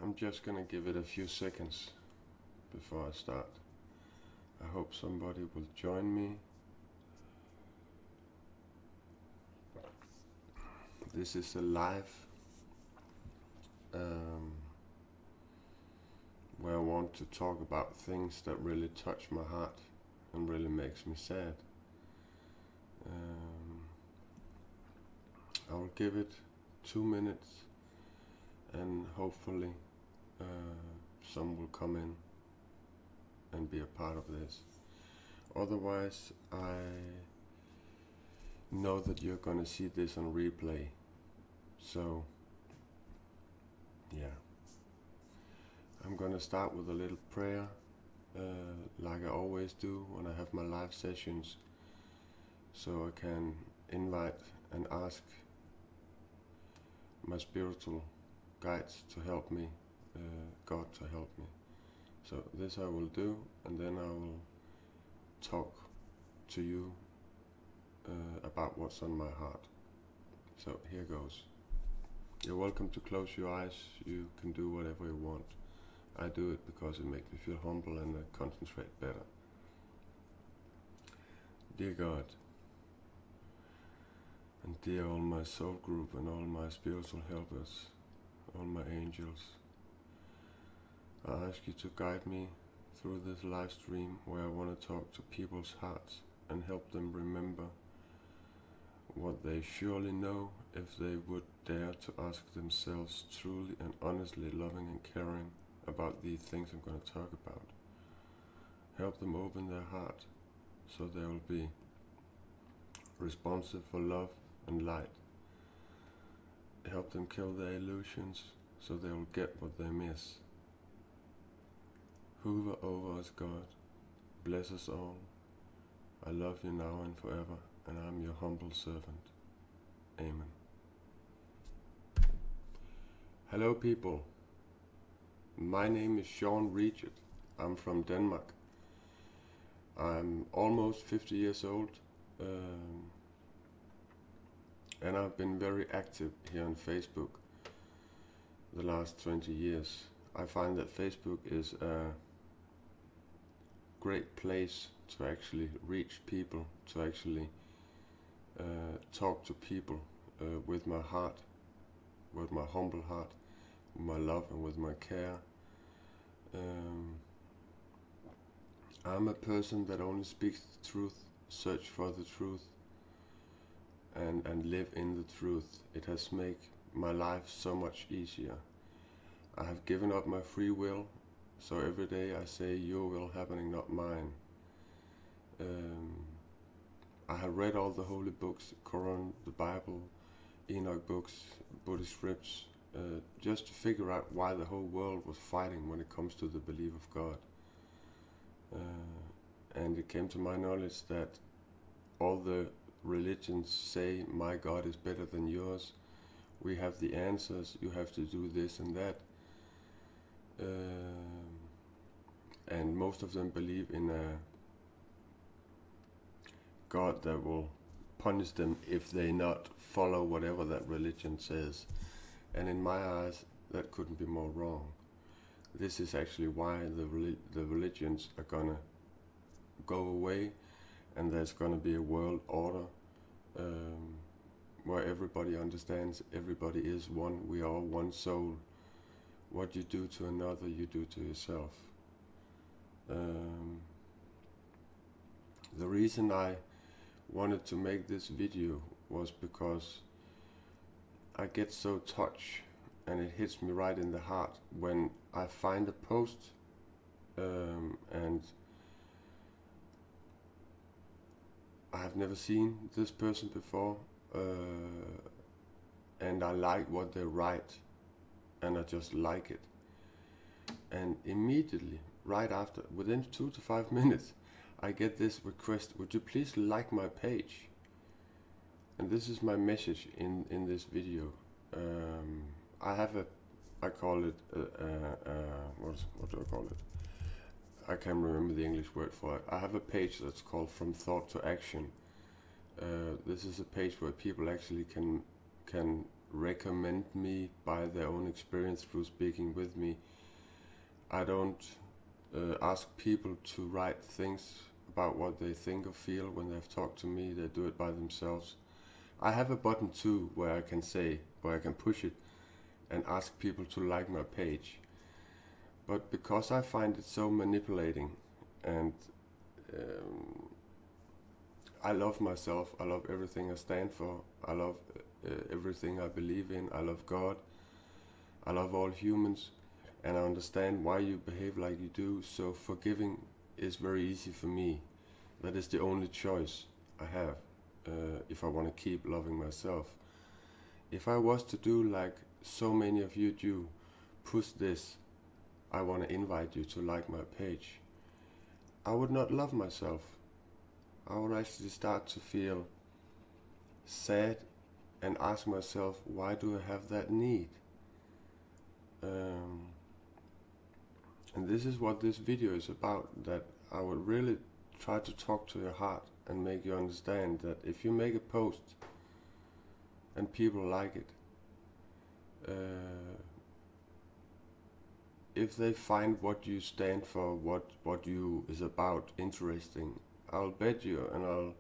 I'm just gonna give it a few seconds before I start. I hope somebody will join me. This is a live where I want to talk about things that really touch my heart and really makes me sad. I will give it 2 minutes and hopefully some will come in and be a part of this. Otherwise, I know that you're gonna see this on replay. So, yeah. I'm gonna start with a little prayer, like I always do when I have my live sessions, so I can invite and ask my spiritual guides to help me, God to help me. So this I will do, and then I will talk to you about what's on my heart. So here goes. You're welcome to close your eyes. You can do whatever you want. I do it because it makes me feel humble and I concentrate better. Dear God, and dear all my soul group and all my spiritual helpers, all my angels, I ask you to guide me through this live stream where I want to talk to people's hearts and help them remember what they surely know if they would dare to ask themselves truly and honestly loving and caring about these things I'm going to talk about. Help them open their heart so they will be responsive for love and light. Help them kill their illusions so they will get what they miss. Hover over us, God. Bless us all. I love you now and forever, and I'm your humble servant. Amen. Hello people. My name is Riget. I'm from Denmark. I'm almost 50 years old, and I've been very active here on Facebook the last 20 years. I find that Facebook is a great place to actually reach people, to actually talk to people with my heart, with my humble heart, with my love and with my care. I'm a person that only speaks the truth, search for the truth, and live in the truth. It has made my life so much easier. I have given up my free will, so every day I say, your will happening, not mine. I have read all the holy books, Quran, the Bible, Enoch books, Buddhist scripts, just to figure out why the whole world was fighting when it comes to the belief of God. And it came to my knowledge that all the religions say, my God is better than yours. We have the answers, you have to do this and that. And most of them believe in a God that will punish them if they not follow whatever that religion says. And in my eyes, that couldn't be more wrong. This is actually why the religions are gonna go away, and there's gonna be a world order where everybody understands everybody is one. We are all one soul. What you do to another, you do to yourself. The reason I wanted to make this video was because I get so touched and it hits me right in the heart when I find a post and I have never seen this person before, and I like what they write, and I just like it. And immediately, right after, within 2 to 5 minutes, I get this request, would you please like my page? And this is my message in this video. I call it, what do I call it? I can't remember the English word for it. I have a page that's called From Thought to Action. This is a page where people actually can recommend me by their own experience through speaking with me. I don't ask people to write things about what they think or feel when they've talked to me. They do it by themselves. I have a button too where I can push it and ask people to like my page. But because I find it so manipulating, and I love myself, I love everything I stand for, I love everything I believe in, I love God, I love all humans, and I understand why you behave like you do, so forgiving is very easy for me. That is the only choice I have if I want to keep loving myself. If I was to do like so many of you do, push this, I want to invite you to like my page, I would not love myself. I would actually start to feel sad and ask myself, why do I have that need? And this is what this video is about, that I would really try to talk to your heart and make you understand that if you make a post and people like it, if they find what you stand for, what you is about interesting, I'll bet you and I'll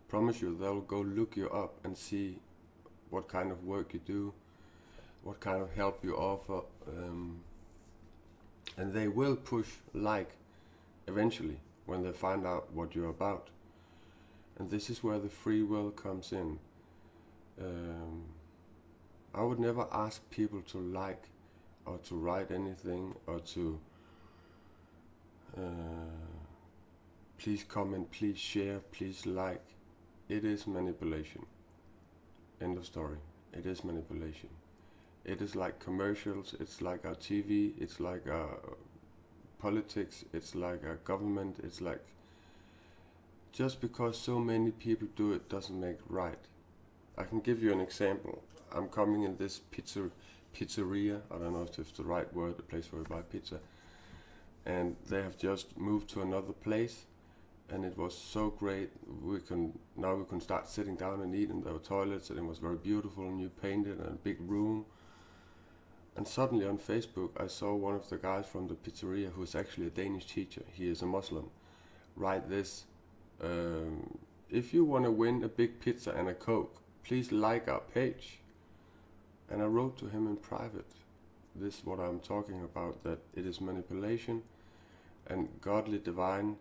promise you they'll go look you up and see what kind of work you do, what kind of help you offer, and they will push like eventually when they find out what you're about. And this is where the free will comes in. I would never ask people to like or to write anything or to please comment, please share, please like. It is manipulation. End of story. It is manipulation. It is like commercials, it's like our TV, it's like our politics, it's like our government, it's like, just because so many people do it doesn't make it right. I can give you an example. I'm coming in this pizzeria, I don't know if it's the right word, the place where we buy pizza, and they have just moved to another place, and it was so great. Now we can start sitting down and eat in their toilets, and it was very beautiful, new painted, and a big room. And suddenly on Facebook I saw one of the guys from the pizzeria, who is actually a Danish teacher, he is a Muslim, write this: if you want to win a big pizza and a Coke, please like our page. And I wrote to him in private, this is what I'm talking about, that it is manipulation, and godly, divine,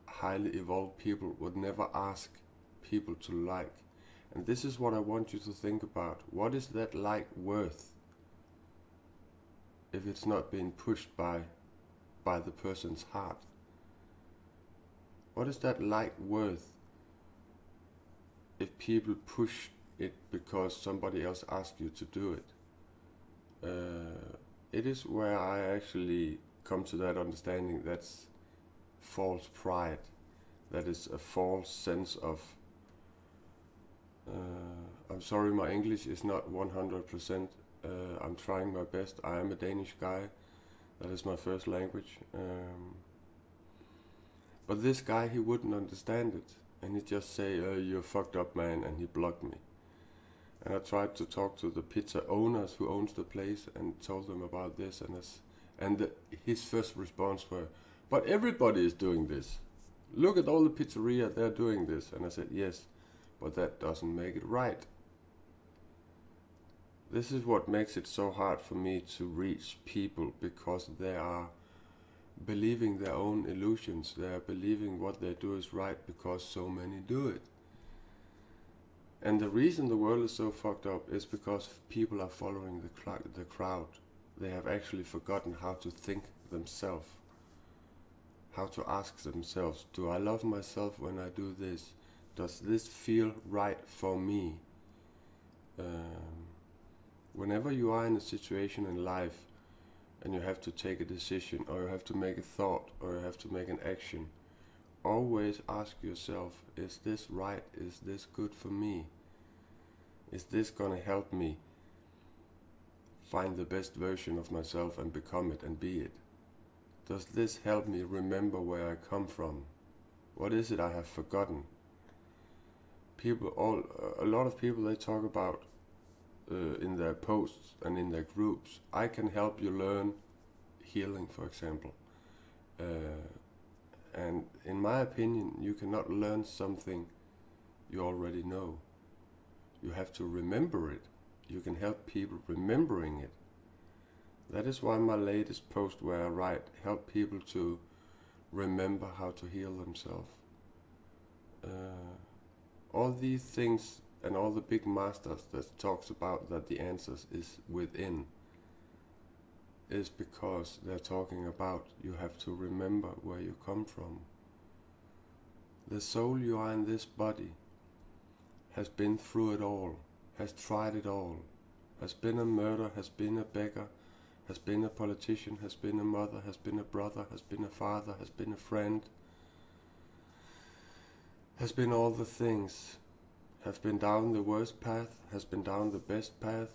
highly evolved people would never ask people to like. And this is what I want you to think about. What is that like worth if it's not being pushed by the person's heart? What is that like worth if people push it because somebody else asked you to do it? It is where I actually come to that understanding. That's false pride. That is a false sense of I'm sorry, my English is not 100%. I'm trying my best. I am a Danish guy. That is my first language. But this guy, he wouldn't understand it. And he'd just say, you're fucked up, man, and he blocked me. And I tried to talk to the pizza owners who owns the place and told them about this. And his first response were, but everybody is doing this. Look at all the pizzeria, they're doing this. And I said, yes, but that doesn't make it right. This is what makes it so hard for me to reach people, because they are believing their own illusions. They are believing what they do is right because so many do it. And the reason the world is so fucked up is because people are following the crowd. They have actually forgotten how to think themselves, how to ask themselves, do I love myself when I do this? Does this feel right for me? Whenever you are in a situation in life and you have to take a decision, or you have to make a thought, or you have to make an action, always ask yourself, is this right? Is this good for me? Is this gonna help me find the best version of myself and become it and be it? Does this help me remember where I come from? What is it I have forgotten? A lot of people, they talk about in their posts and in their groups, I can help you learn healing, for example. And in my opinion, you cannot learn something you already know. You have to remember it. You can help people remembering it. That is why my latest post where I write, help people to remember how to heal themselves. All these things and all the big masters that talks about that the answers is within is because they're talking about you have to remember where you come from. The soul you are in this body has been through it all, has tried it all, has been a murderer, has been a beggar, has been a politician, has been a mother, has been a brother, has been a father, has been a friend, has been all the things, has been down the worst path, has been down the best path.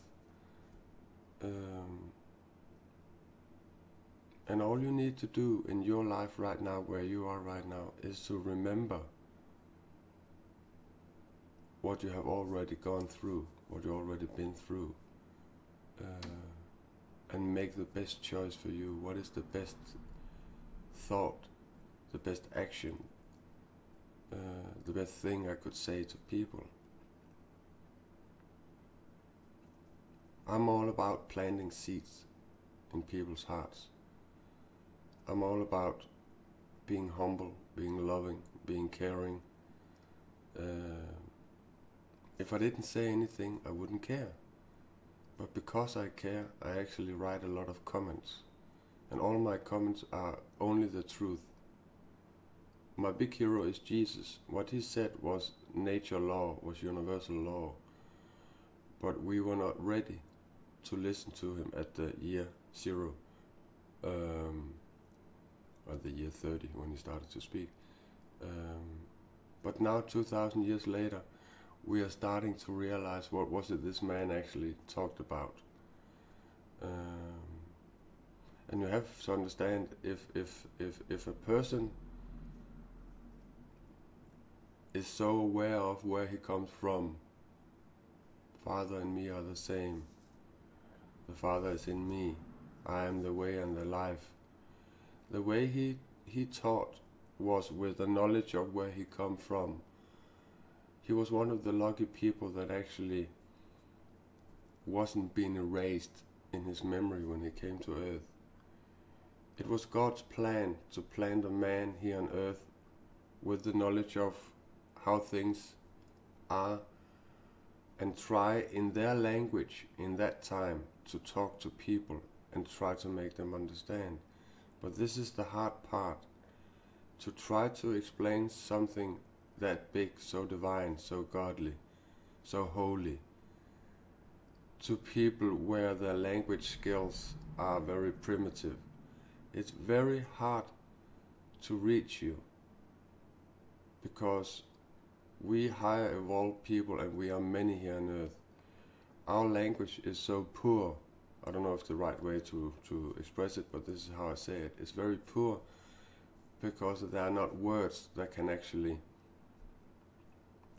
And all you need to do in your life right now, where you are right now, is to remember what you have already gone through, what you've already been through, and make the best choice for you. What is the best thought, the best action, the best thing I could say to people? I'm all about planting seeds in people's hearts. I'm all about being humble, being loving, being caring. If I didn't say anything, I wouldn't care. But because I care, I actually write a lot of comments. And all my comments are only the truth. My big hero is Jesus. What he said was nature law, was universal law. But we were not ready to listen to him at the year 0. Or the year 30 when he started to speak. But now 2,000 years later, we are starting to realize what was it this man actually talked about. And you have to understand, if a person is so aware of where he comes from, Father and me are the same. The Father is in me. I am the way and the life. The way he taught was with the knowledge of where he come from. He was one of the lucky people that actually wasn't being erased in his memory when he came to earth. It was God's plan to plant a man here on earth with the knowledge of how things are and try in their language in that time to talk to people and try to make them understand. But this is the hard part, to try to explain something that big, so divine, so godly, so holy, to people where their language skills are very primitive. It's very hard to reach you, because we higher evolved people, and we are many here on earth. Our language is so poor. I don't know if the right way to express it, but this is how I say it. It's very poor because there are not words that can actually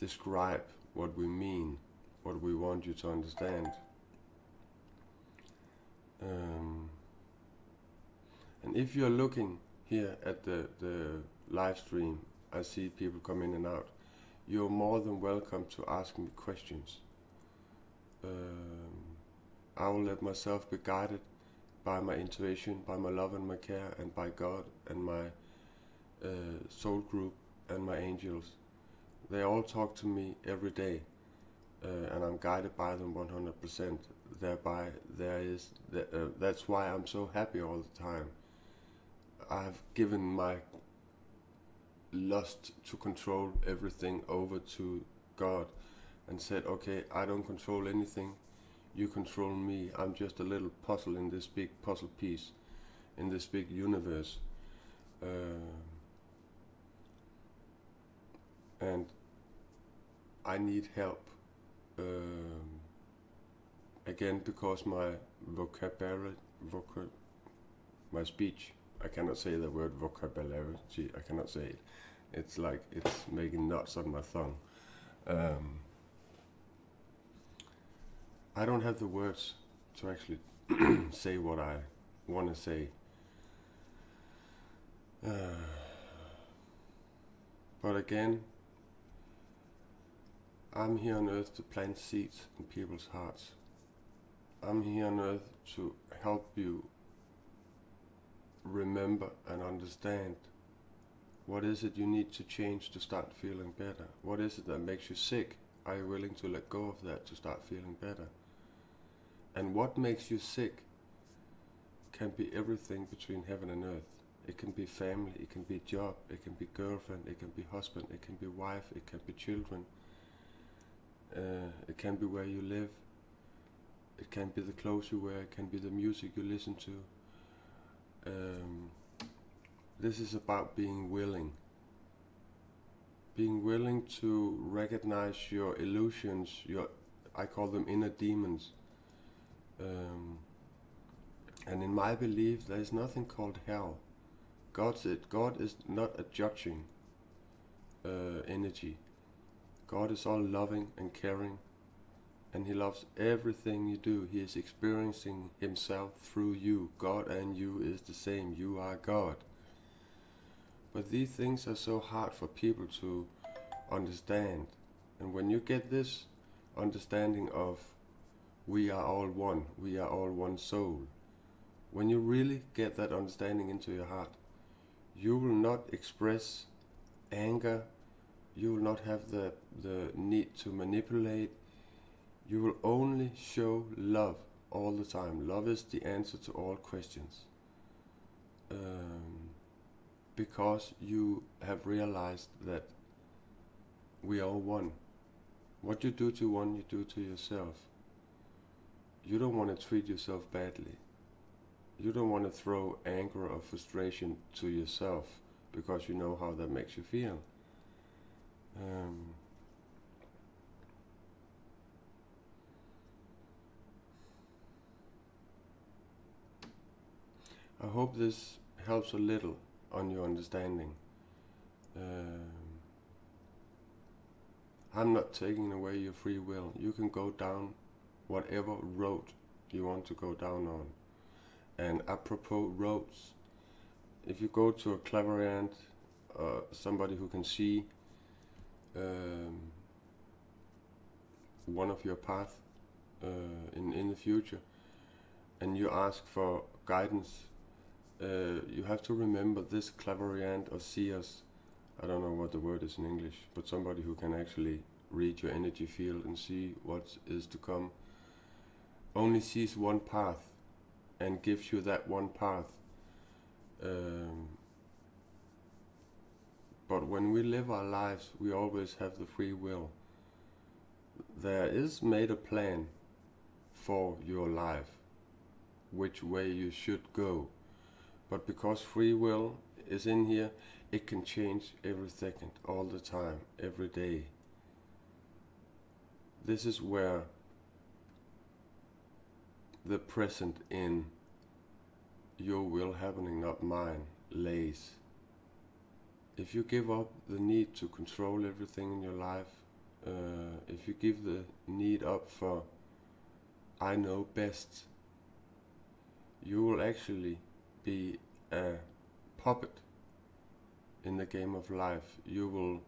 describe what we mean, what we want you to understand. And if you're looking here at the live stream, I see people come in and out. You're more than welcome to ask me questions. I will let myself be guided by my intuition, by my love and my care, and by God and my soul group and my angels. They all talk to me every day, and I'm guided by them 100%. Thereby, that's why I'm so happy all the time. I've given my lust to control everything over to God and said, okay, I don't control anything. You control me. I'm just a little puzzle in this big puzzle piece, in this big universe. And I need help. Again, because my vocabulary, my speech, I cannot say the word vocabulary. I cannot say it. It's like it's making knots on my tongue. I don't have the words to actually say what I want to say. But again, I'm here on earth to plant seeds in people's hearts. I'm here on earth to help you remember and understand what is it you need to change to start feeling better. What is it that makes you sick? Are you willing to let go of that to start feeling better? And what makes you sick can be everything between heaven and earth. It can be family, it can be job, it can be girlfriend, it can be husband, it can be wife, it can be children. It can be where you live. It can be the clothes you wear, it can be the music you listen to. This is about being willing. Being willing to recognize your illusions, I call them inner demons. And in my belief, there is nothing called hell. God is not a judging energy. God is all loving and caring, and He loves everything you do. He is experiencing Himself through you. God and you is the same. You are God. But these things are so hard for people to understand. And when you get this understanding of we are all one soul, when you really get that understanding into your heart, you will not express anger, you will not have the need to manipulate, you will only show love all the time. Love is the answer to all questions. Because you have realized that we are one. What you do to one, you do to yourself. You don't want to treat yourself badly. You don't want to throw anger or frustration to yourself because you know how that makes you feel. I hope this helps a little on your understanding. I'm not taking away your free will. You can go down whatever road you want to go down on. And apropos roads, if you go to a clairvoyant, somebody who can see one of your path in the future, and you ask for guidance, you have to remember this clairvoyant or seers, I don't know what the word is in English, but somebody who can actually read your energy field and see what is to come, only sees one path and gives you that one path. But when we live our lives, we always have the free will. There is made a plan for your life, which way you should go. But because free will is in here, it can change every second, all the time, every day. This is where the present in your will happening, not mine, lays. If you give up the need to control everything in your life, if you give the need up for I know best, you will actually be a puppet in the game of life. You will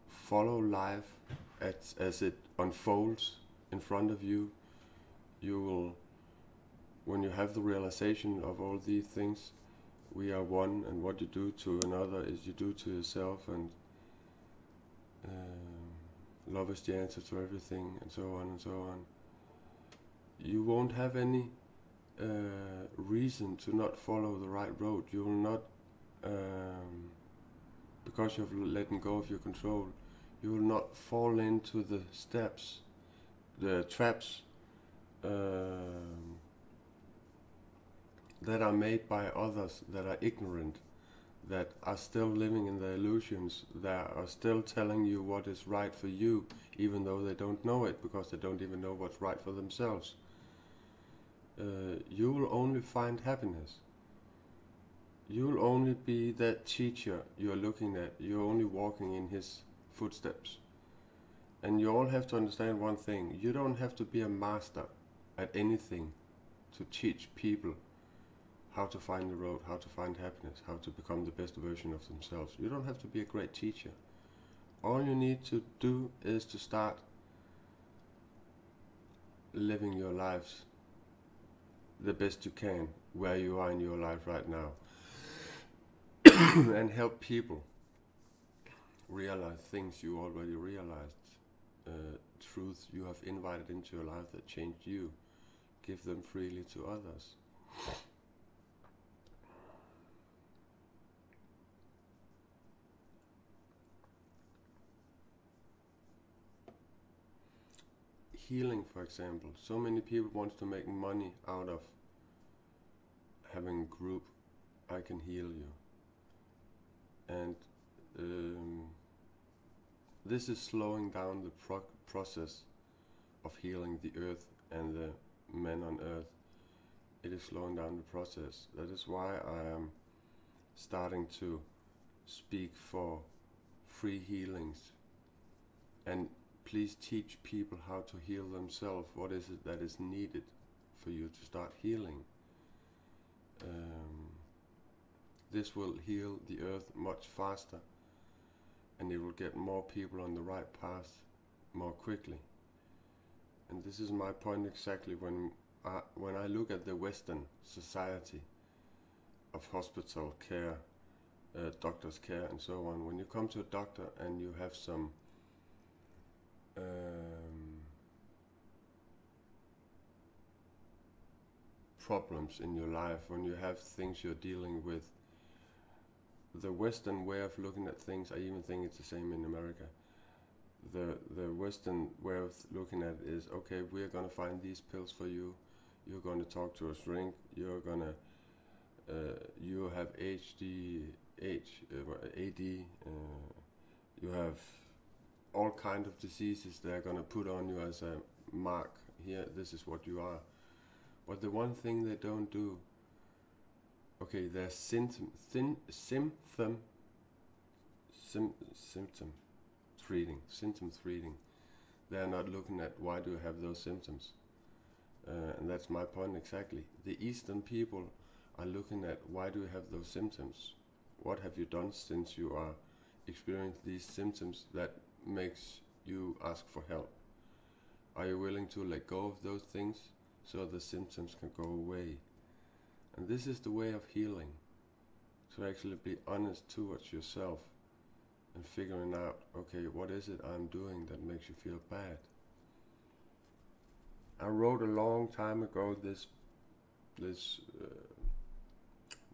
follow life as it unfolds in front of you. You will, when you have the realization of all these things, we are one, and what you do to another is you do to yourself, and love is the answer to everything, and so on and so on. You won't have any reason to not follow the right road. You will not, because you have letting go of your control, you will not fall into the steps, the traps that are made by others that are ignorant, that are still living in the illusions, that are still telling you what is right for you, even though they don't know it, because they don't even know what's right for themselves. You will only find happiness. You will only be that teacher you're looking at. You're only walking in his footsteps. And you all have to understand one thing. You don't have to be a master at anything to teach people how to find the road, how to find happiness, how to become the best version of themselves. You don't have to be a great teacher. All you need to do is to start living your lives the best you can where you are in your life right now and help people realize things you already realized, truths you have invited into your life that changed you. Give them freely to others. Healing, for example. So many people want to make money out of having a group, I can heal you. And this is slowing down the process of healing the earth and the men on earth. It is slowing down the process. That is why I am starting to speak for free healings. And please teach people how to heal themselves. What is it that is needed for you to start healing? This will heal the earth much faster, and it will get more people on the right path more quickly. And this is my point exactly when I look at the Western society of hospital care, doctor's care and so on. When you come to a doctor and you have some problems in your life, when you have things you're dealing with, the Western way of looking at things, I even think it's the same in America. The Western way of looking at it is, okay, we're gonna find these pills for you. You're gonna talk to a shrink. You're gonna, you have AD. You have all kinds of diseases they're gonna put on you as a mark. Here, this is what you are. But the one thing they don't do, okay, there's symptom treating. They're not looking at why do you have those symptoms. And that's my point exactly. The Eastern people are looking at why do you have those symptoms? What have you done since you are experiencing these symptoms that makes you ask for help? Are you willing to let go of those things so the symptoms can go away? And this is the way of healing. To actually be honest towards yourself and figuring out, okay, what is it I'm doing that makes you feel bad? I wrote a long time ago this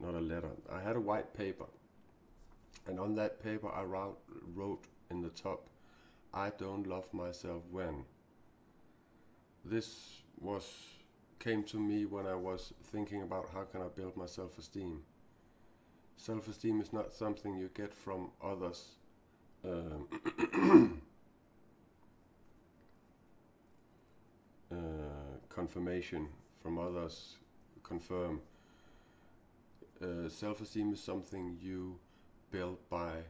not a letter. I had a white paper, and on that paper I wrote in the top, I don't love myself when. This came to me when I was thinking about how can I build my self-esteem. Self-esteem is not something you get from others. Confirmation from others confirm. Self-esteem is something you build by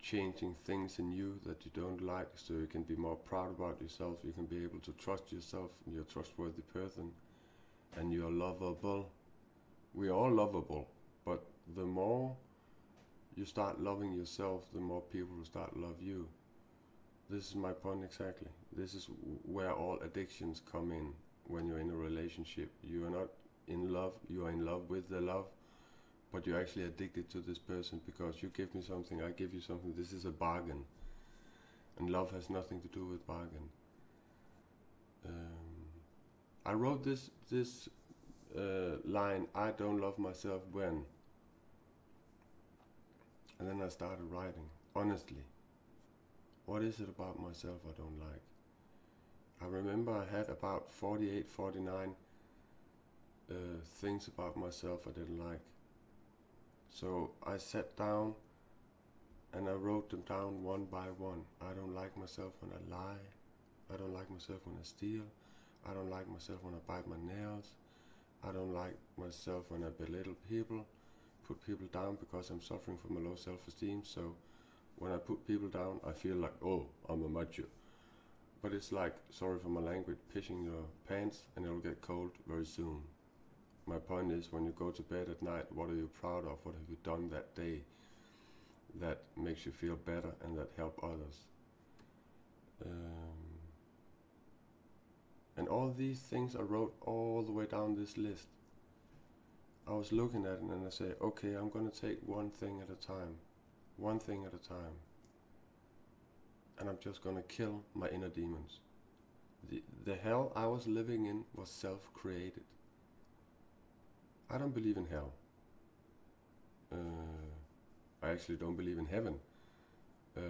changing things in you that you don't like, so you can be more proud about yourself. You can be able to trust yourself. You're a trustworthy person, and you're lovable. We're all lovable, but the more you start loving yourself, the more people will start to love you. This is my point exactly. This is where all addictions come in. When you're in a relationship, you are not in love, you are in love with the love, but you're actually addicted to this person because you give me something, I give you something. This is a bargain, and love has nothing to do with bargain. I wrote this line, I don't love myself when, and then I started writing, honestly. What is it about myself I don't like? I remember I had about 48, 49 things about myself I didn't like. So I sat down and I wrote them down one by one. I don't like myself when I lie. I don't like myself when I steal. I don't like myself when I bite my nails. I don't like myself when I belittle people, put people down because I'm suffering from a low self-esteem. So When I put people down, I feel like, oh, I'm a macho. But it's like, sorry for my language, pissing your pants and it'll get cold very soon. My point is, when you go to bed at night, what are you proud of? What have you done that day that makes you feel better and that help others? And all these things I wrote all the way down this list. I was looking at it and I say, okay, I'm going to take one thing at a time. One thing at a time. And I'm just going to kill my inner demons. The hell I was living in was self-created. I don't believe in hell. I actually don't believe in heaven.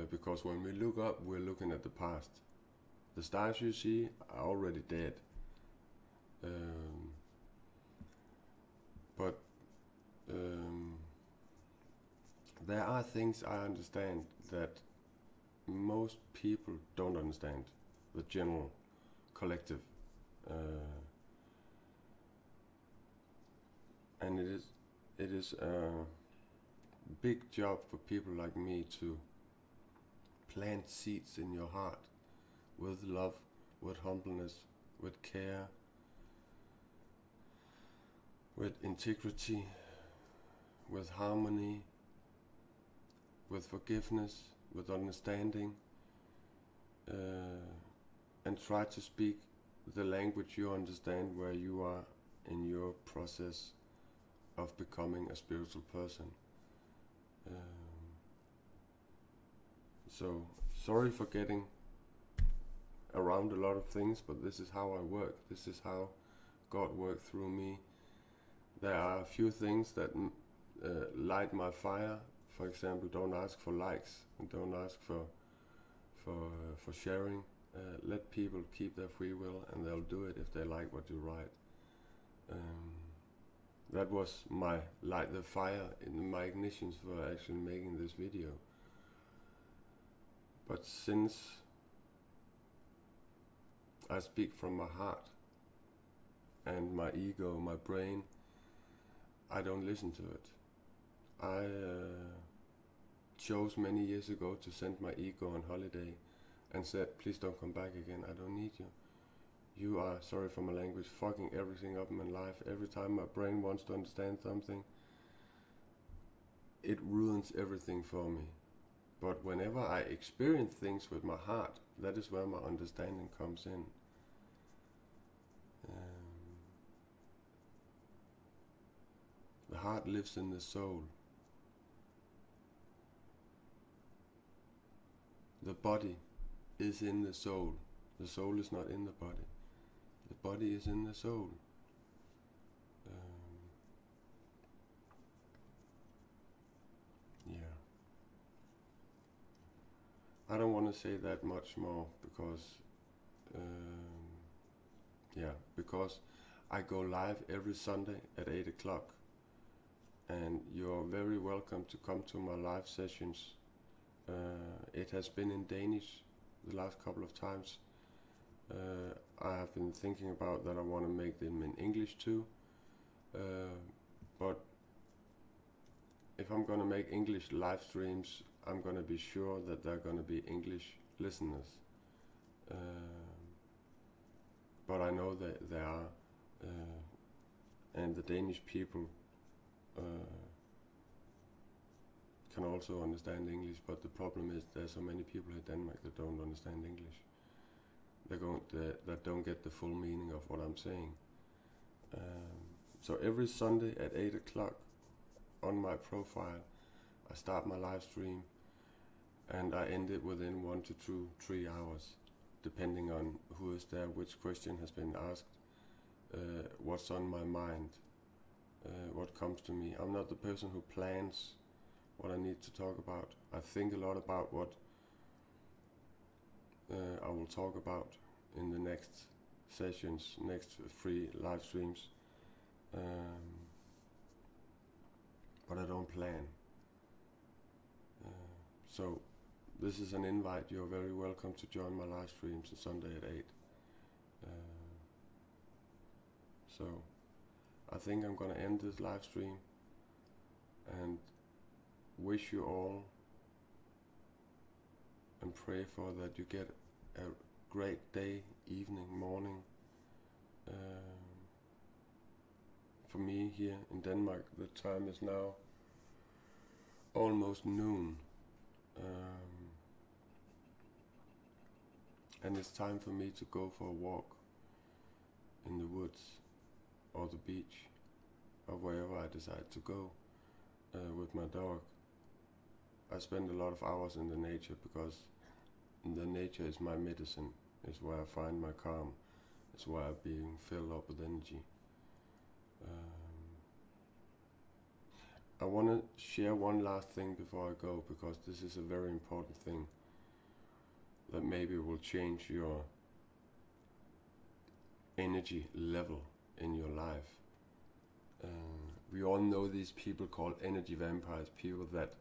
Because when we look up, we're looking at the past. The stars you see are already dead. But there are things I understand that most people don't understand. The general collective. And it is a big job for people like me to plant seeds in your heart with love, with humbleness, with care, with integrity, with harmony, with forgiveness, with understanding, and try to speak the language you understand where you are in your process of becoming a spiritual person. So, sorry for getting around a lot of things, but this is how I work. This is how God worked through me. There are a few things that light my fire. For example, don't ask for likes and don't ask for sharing. Let people keep their free will, and they'll do it if they like what you write. That was my light, the fire in my ignitions for actually making this video. But since I speak from my heart and my ego, my brain, I don't listen to it. I chose many years ago to send my ego on holiday and said, please don't come back again, I don't need you. You are, sorry for my language, fucking everything up in my life. Every time my brain wants to understand something, it ruins everything for me. But whenever I experience things with my heart, that is where my understanding comes in. The heart lives in the soul. The body is in the soul. The soul is not in the body. The body is in the soul. Yeah. I don't want to say that much more because, because I go live every Sunday at 8 o'clock. And you're very welcome to come to my live sessions. It has been in Danish the last couple of times. I have been thinking about that I want to make them in English too. But if I'm going to make English live streams, I'm going to be sure that there are going to be English listeners. But I know that there are, and the Danish people can also understand English, but the problem is there's so many people in Denmark that don't understand English. That don't get the full meaning of what I'm saying. So every Sunday at 8 o'clock on my profile, I start my live stream and I end it within 1 to 2, 3 hours, depending on who is there, which question has been asked, what's on my mind, what comes to me. I'm not the person who plans what I need to talk about. I think a lot about what I will talk about in the next sessions, next free live streams. But I don't plan. So this is an invite. You're very welcome to join my live streams on Sunday at 8. So I think I'm going to end this live stream and wish you all and pray for that you get a great day, evening, morning. For me here in Denmark, the time is now almost noon. And it's time for me to go for a walk in the woods or the beach or wherever I decide to go with my dog. I spend a lot of hours in the nature because the nature is my medicine. It's where I find my calm. It's where I'm being filled up with energy. I want to share one last thing before I go, because this is a very important thing that maybe will change your energy level in your life. We all know these people called energy vampires, people that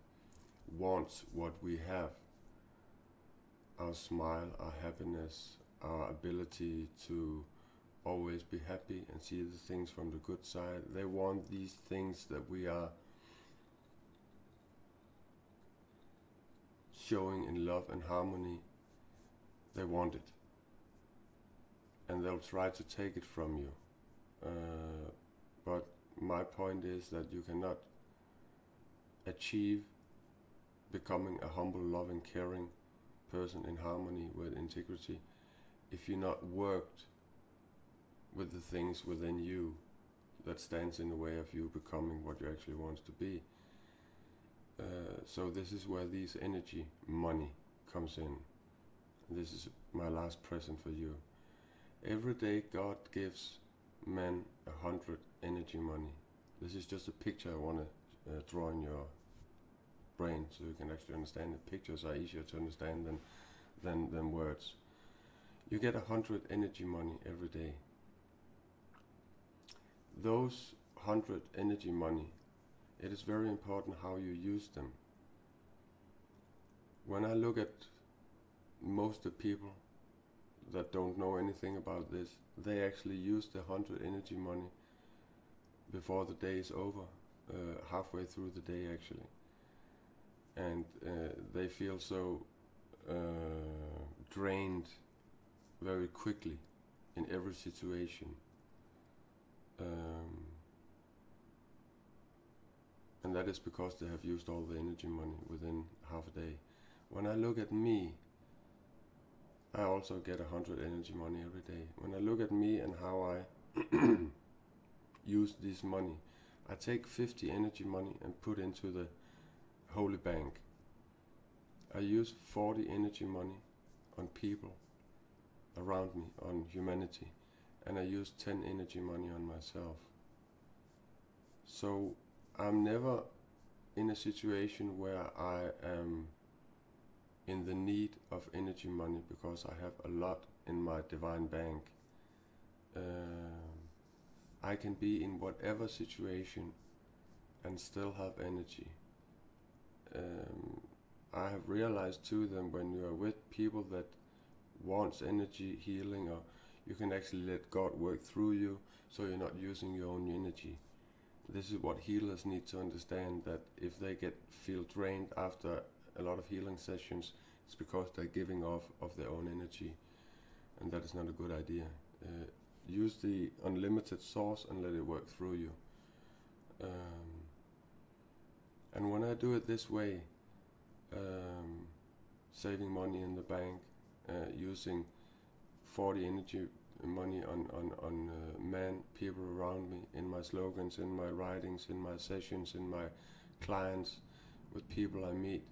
want what we have. Our smile, our happiness, our ability to always be happy and see the things from the good side. They want these things that we are showing in love and harmony. They want it, and they'll try to take it from you. But my point is that you cannot achieve becoming a humble, loving, caring person in harmony with integrity if you're not worked with the things within you that stands in the way of you becoming what you actually want to be. So this is where these energy money comes in. This is my last present for you. Every day God gives man 100 energy money. This is just a picture I want to draw in your brain so you can actually understand it. Pictures are easier to understand than words. You get 100 energy money every day. Those 100 energy money, it is very important how you use them. When I look at most of the people that don't know anything about this, they actually use the 100 energy money before the day is over, halfway through the day actually. And they feel so drained very quickly in every situation. And that is because they have used all the energy money within half a day. When I look at me, I also get 100 energy money every day. When I look at me and how I use this money, I take 50 energy money and put into the holy bank. I use 40 energy money on people around me, on humanity, and I use 10 energy money on myself. So I'm never in a situation where I am in the need of energy money because I have a lot in my divine bank. I can be in whatever situation and still have energy. I have realized too that when you are with people that wants energy healing, or you can actually let God work through you so you're not using your own energy. This is what healers need to understand, that if they feel drained after a lot of healing sessions, it's because they're giving off of their own energy, and that is not a good idea. Use the unlimited source and let it work through you. And when I do it this way, saving money in the bank, using 40 energy money on men, people around me, in my slogans, in my writings, in my sessions, in my clients, with people I meet,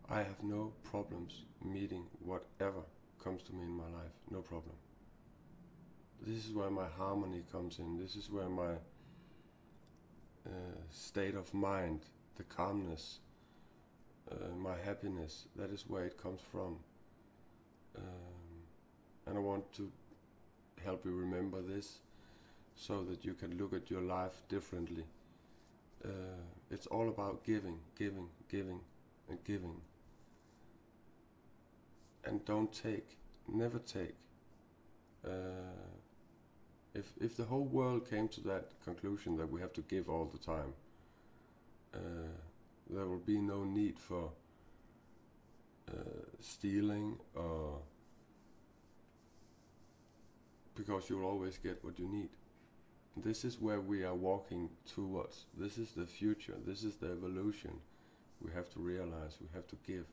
I have no problems meeting whatever comes to me in my life. No problem. This is where my harmony comes in. This is where my state of mind, the calmness, my happiness, that is where it comes from. And I want to help you remember this so that you can look at your life differently. It's all about giving, giving, giving, and giving. And don't take, never take. If the whole world came to that conclusion that we have to give all the time, there will be no need for stealing, or because you'll always get what you need. This is where we are walking towards. This is the future. This is the evolution. We have to realize, we have to give.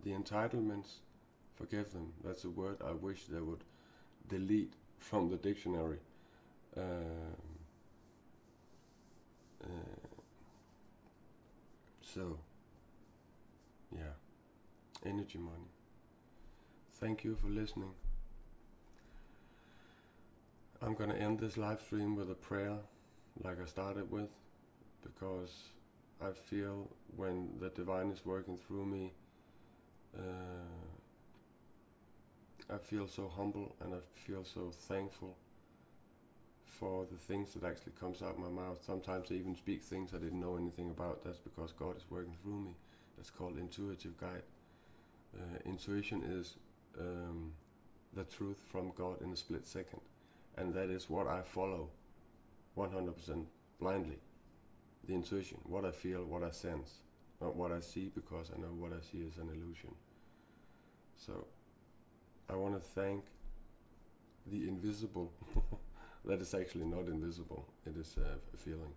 The entitlements, forgive them. That's a word I wish they would delete from the dictionary. So, yeah, energy money. Thank you for listening. I'm gonna end this live stream with a prayer, like I started with, because I feel when the divine is working through me, I feel so humble and I feel so thankful for the things that actually comes out of my mouth. Sometimes I even speak things I didn't know anything about. That's because God is working through me. That's called intuitive guide. Intuition is the truth from God in a split second. And that is what I follow 100% blindly. The intuition, what I feel, what I sense, not what I see, because I know what I see is an illusion. So I want to thank the invisible. That is actually not invisible, it is a feeling.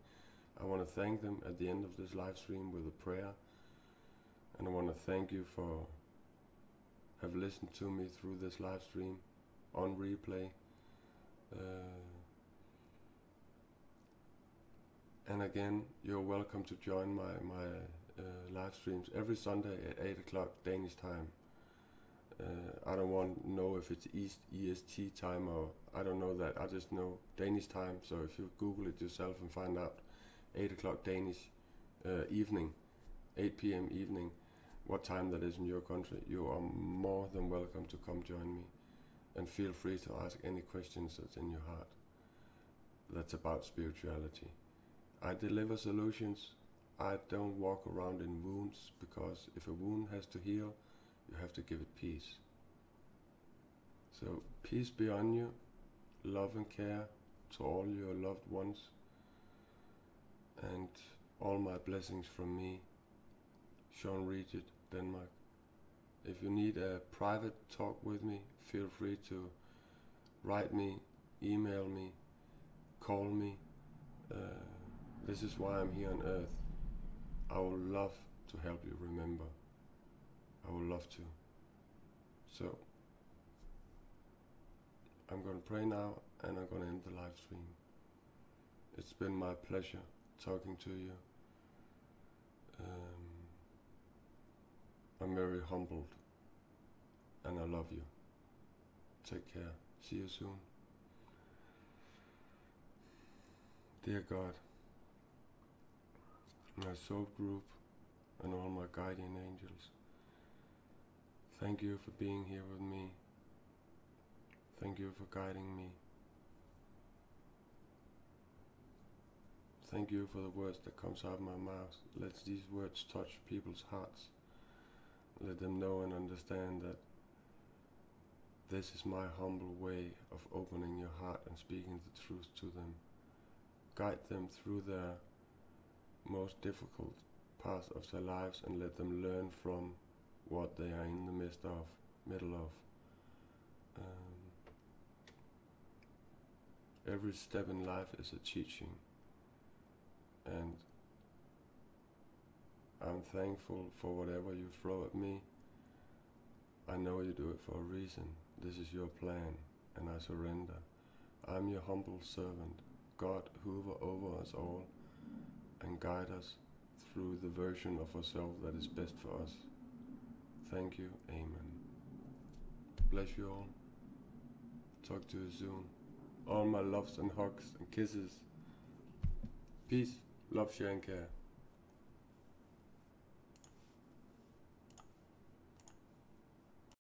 I want to thank them at the end of this live stream with a prayer. And I want to thank you for have listened to me through this live stream on replay. And again, you're welcome to join my live streams every Sunday at 8 o'clock Danish time. I don't want to know if it's East EST time, or I don't know that. I just know Danish time. So if you Google it yourself and find out 8 o'clock Danish evening, 8 p.m. evening, what time that is in your country, you are more than welcome to come join me. And feel free to ask any questions that's in your heart. That's about spirituality. I deliver solutions. I don't walk around in wounds, because if a wound has to heal, you have to give it peace. So peace be on you, love and care to all your loved ones, and all my blessings from me, Sean Riget, Denmark. If you need a private talk with me, feel free to write me, email me, call me. This is why I'm here on earth. I would love to help you remember. I would love to. So, I'm going to pray now, and I'm going to end the live stream. It's been my pleasure talking to you. I'm very humbled, and I love you. Take care. See you soon. Dear God, my soul group, and all my guardian angels, thank you for being here with me. Thank you for guiding me. Thank you for the words that comes out of my mouth. Let these words touch people's hearts. Let them know and understand that this is my humble way of opening your heart and speaking the truth to them. Guide them through their most difficult path of their lives, and let them learn from what they are in the middle of. Every step in life is a teaching, and I'm thankful for whatever you throw at me. I know you do it for a reason. This is your plan, and I surrender. I'm your humble servant. God, hover over us all and guide us through the version of ourselves that is best for us. Thank you. Amen. Bless you all. Talk to you soon. All my loves and hugs and kisses. Peace, love, share and care.